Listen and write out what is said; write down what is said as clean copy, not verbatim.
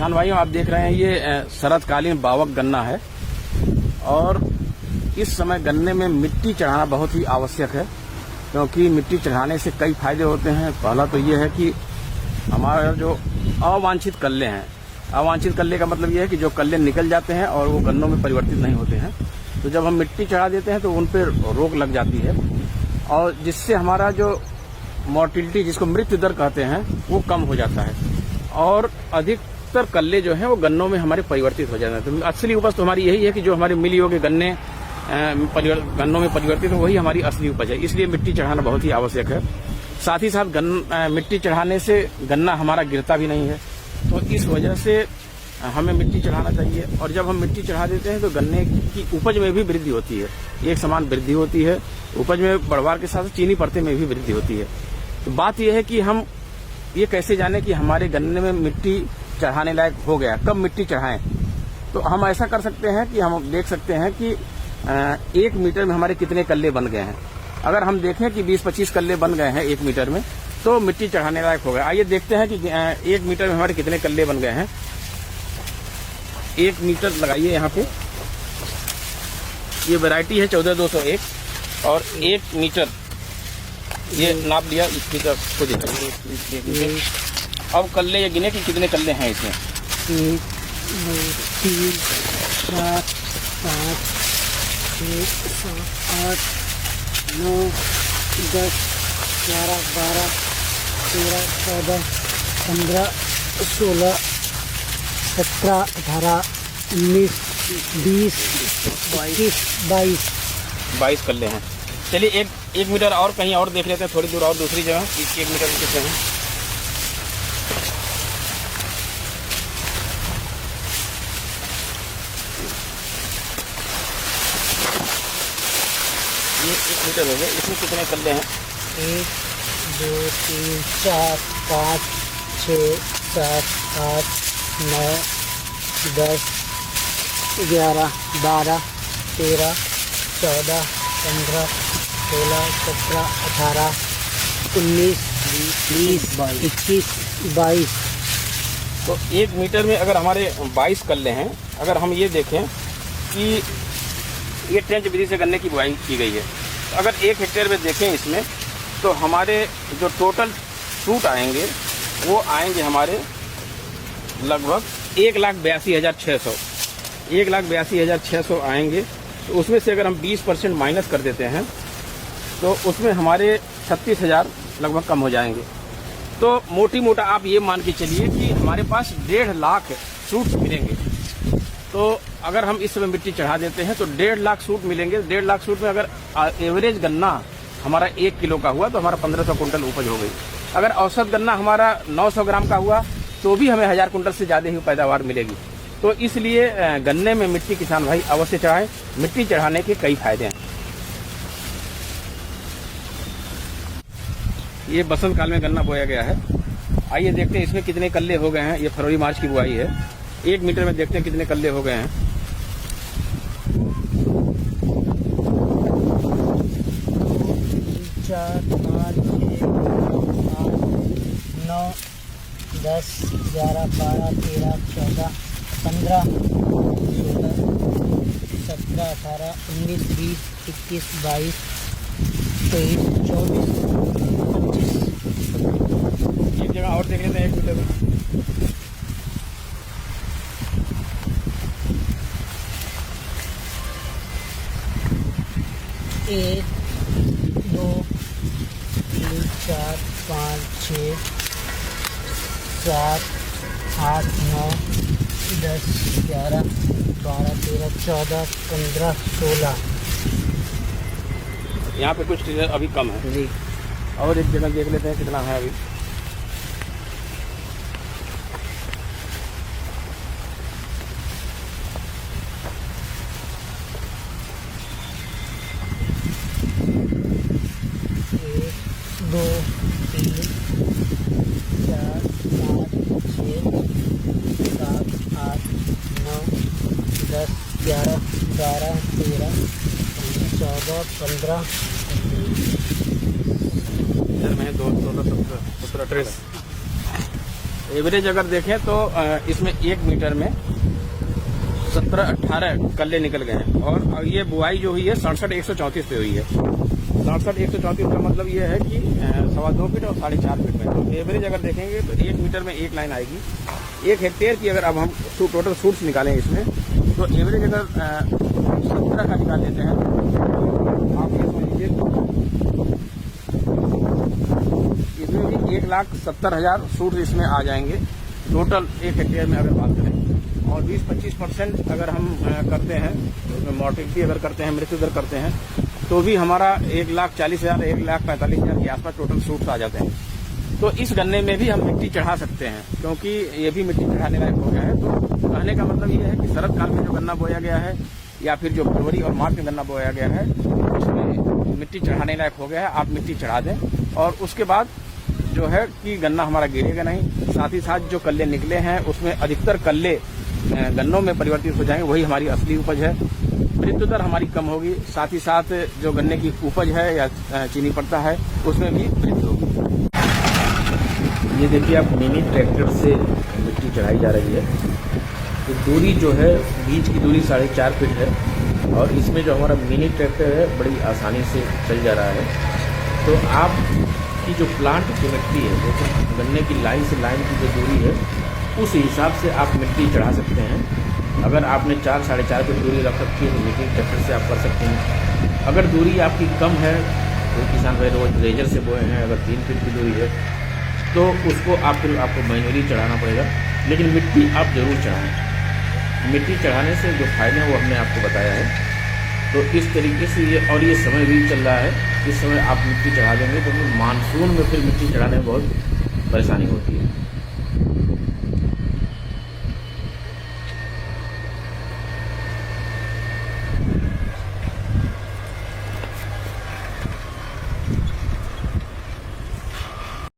किसान भाइयों, आप देख रहे हैं ये शरदकालीन बावक गन्ना है और इस समय गन्ने में मिट्टी चढ़ाना बहुत ही आवश्यक है, क्योंकि मिट्टी चढ़ाने से कई फायदे होते हैं। पहला तो ये है कि हमारा जो अवांछित कल्ले हैं, अवांछित कल्ले का मतलब ये है कि जो कल्ले निकल जाते हैं और वो गन्नों में परिवर्तित नहीं होते हैं, तो जब हम मिट्टी चढ़ा देते हैं तो उन पर रोक लग जाती है और जिससे हमारा जो मोर्टिलिटी, जिसको मृत्यु दर कहते हैं, वो कम हो जाता है और अधिकतर कल्ले जो हैं वो गन्नों में हमारे परिवर्तित हो जाते हैं। तो असली उपज तो हमारी यही है कि जो हमारे मिल योग्य गन्ने गन्नों में परिवर्तित हो, वही हमारी असली उपज है। इसलिए मिट्टी चढ़ाना बहुत ही आवश्यक है। साथ ही साथ मिट्टी चढ़ाने से गन्ना हमारा गिरता भी नहीं है, तो इस वजह से हमें मिट्टी चढ़ाना चाहिए। और जब हम मिट्टी चढ़ा देते हैं तो गन्ने की उपज में भी वृद्धि होती है, एक समान वृद्धि होती है। उपज में बढ़वार के साथ चीनी परते में भी वृद्धि होती है। तो बात यह है कि हम ये कैसे जाने कि हमारे गन्ने में मिट्टी चढ़ाने लायक हो गया, कब मिट्टी चढ़ाएं। तो हम ऐसा कर सकते हैं कि हम देख सकते हैं कि 1 मीटर में हमारे कितने कल्ले बन गए हैं। अगर हम देखें कि 20-25 कल्ले बन गए हैं 1 मीटर में, तो मिट्टी चढ़ाने लायक हो गया। आइए देखते हैं कि 1 मीटर में हमारे कितने कल्ले बन गए हैं। 1 मीटर लगाइए यहाँ पे, ये वैरायटी है 14201 और 1 मीटर ये नाप लिया, इसकी को दिखाइए। अब कल्ले ये गिने कि कितने कल्ले हैं इसमें। 1 2 3 4 5 6 7 8 9 10 11 12 13 14 15 16 17 18 19 20 21 22 कल्ले हैं। चलिए 1 मीटर और कहीं और देख लेते हैं, थोड़ी दूर और दूसरी जगह 1 मीटर में कितने हैं। ये 1 मीटर हो गया, इसमें कितने कल्ले हैं। 1 2 3 4 5 6 7 8 9 10 11 12 13 14 15 16 17 18 19 20 21 22। तो 1 मीटर में अगर हमारे 22 कल्ले हैं, अगर हम ये देखें कि ये ट्रेंच विधि से गन्ने की बुआई की गई है, तो अगर 1 हेक्टेयर में देखें इसमें, तो हमारे जो टोटल सूट आएंगे वो आएंगे हमारे लगभग 1,82,600 1,82,600 आएंगे। तो उसमें से अगर हम 20% माइनस कर देते हैं तो उसमें हमारे 36,000 लगभग कम हो जाएंगे। तो मोटी मोटा आप ये मान के चलिए कि हमारे पास 1.5 लाख सूट मिलेंगे। तो अगर हम इस समय मिट्टी चढ़ा देते हैं तो 1.5 लाख सूट मिलेंगे। 1.5 लाख सूट में अगर एवरेज गन्ना हमारा 1 किलो का हुआ तो हमारा 1500 कुंटल उपज हो गई। अगर औसत गन्ना हमारा 900 ग्राम का हुआ तो भी हमें 1000 कुंटल से ज़्यादा ही पैदावार मिलेगी। तो इसलिए गन्ने में मिट्टी किसान भाई अवश्य चढ़ाएं। मिट्टी चढ़ाने के कई फायदे हैं। ये बसंत काल में गन्ना बोया गया है। आइए देखते हैं इसमें कितने कल्ले हो गए हैं। ये फरवरी मार्च की बुआई है। 1 मीटर में देखते हैं कितने कल्ले हो गए हैं। 4 5 6 8 9 10 11 12 13 14 15 16 17 18 19 20 21 22 23 24 25। एक जगह और देख लेते हैं 1 मीटर में। एक 2 3 4 5 6 7 8 9 10 11 12 13 14 15 16। यहाँ पे कुछ टीचर अभी कम है जी। और एक जगह देख लेते हैं कितना है अभी। एक 2 3 4 5 6 7 8 9 10 11 12 13 14 15। इधर में 2 16 17 17 18। एवरेज अगर देखें तो इसमें 1 मीटर में 17-18 कल्ले निकल गए हैं। और ये बुआई जो हुई है 67-134 पे हुई है। 67-134 का मतलब ये है कि 2.25 फीट और 4.5 फीट में। तो एवरेज अगर देखेंगे तो 1 मीटर में 1 लाइन आएगी। 1 हेक्टेयर की अगर अब हम टोटल सूट्स निकालें इसमें, तो एवरेज अगर 17 का निकाल लेते हैं तो आप ये समझ लीजिए इसमें भी 1,70,000 सूट्स इसमें आ जाएंगे टोटल 1 हेक्टेयर में अगर बात करें। और 20-25% अगर हम करते हैं, उसमें मॉर्टिलिटी अगर करते हैं, मृत्यु दर करते हैं, तो भी हमारा 1,40,000 1,45,000 के आसपास टोटल सूट्स आ जाते हैं। तो इस गन्ने में भी हम मिट्टी चढ़ा सकते हैं, क्योंकि ये भी मिट्टी चढ़ाने लायक हो गया है। तो कहने का मतलब ये है कि शरद काल में जो गन्ना बोया गया है या फिर जो फरवरी और मार्च में गन्ना बोया गया है, उसमें मिट्टी चढ़ाने लायक हो गया है। आप मिट्टी चढ़ा दें और उसके बाद जो है कि गन्ना हमारा गिरेगा नहीं। साथ ही साथ जो कल्ले निकले हैं उसमें अधिकतर कल्ले गन्नों में परिवर्तित हो जाएंगे, वही हमारी असली उपज है। मृत्यु दर हमारी कम होगी। साथ ही साथ जो गन्ने की उपज है या चीनी पड़ता है उसमें भी वृद्धि होगी। ये देखिए आप मिनी ट्रैक्टर से मिट्टी चढ़ाई जा रही है। तो दूरी जो है बीच की दूरी 4.5 फीट है और इसमें जो हमारा मिनी ट्रैक्टर है बड़ी आसानी से चल जा रहा है। तो आपकी जो प्लांट की मिट्टी है, जैसे गन्ने की लाइन से लाइन की जो दूरी है उस हिसाब से आप मिट्टी चढ़ा सकते हैं। अगर आपने 4-4.5 फीट दूरी रख रखी है तो मिनी ट्रैक्टर से आप कर सकते हैं। अगर दूरी आपकी कम है, कोई किसान भाई रोज रेजर से बोए हैं, अगर 3 फीट की दूरी है तो उसको आपको मैन्युअली चढ़ाना पड़ेगा। लेकिन मिट्टी आप जरूर चढ़ाएं। मिट्टी चढ़ाने से जो फायदे हैं वो हमने आपको बताया है। तो इस तरीके से ये समय भी चल रहा है। इस समय आप मिट्टी चढ़ा देंगे तो मानसून में फिर मिट्टी चढ़ाने में बहुत परेशानी होती है।